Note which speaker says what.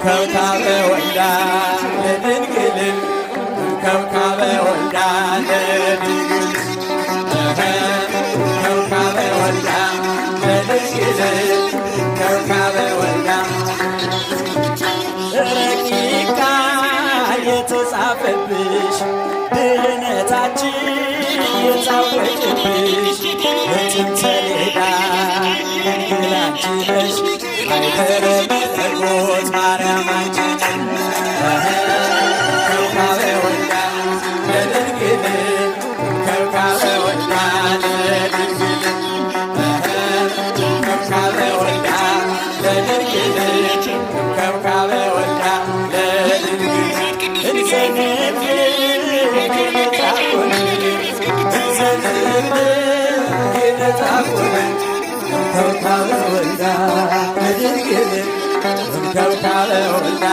Speaker 1: ከብካበ ወልዳ ለድንግል ከብካበ ወልዳ ለድንግል ከብካበ ወልዳ ለድንግል ከብካበ ወልዳ ረቂቃ የተጻፈብሽ ድህነታችን የታወቀብሽ የጥንት ሰሌዳ ድንግል አንቺ ነሽ ማኅደረ መለኮት ማርያም አንቺ ከብካበ ወልዳ ለድንግል ከብካበ ወልዳ ለድንግል ከብካበ ወልዳ ለድንግል ከብካበ ወልዳ ለድንግል እንዘምር ጌታኮን እንዘምር ጌታኮን ከብካበ ወልዳ ለድንግል ከብካበ ወልዳ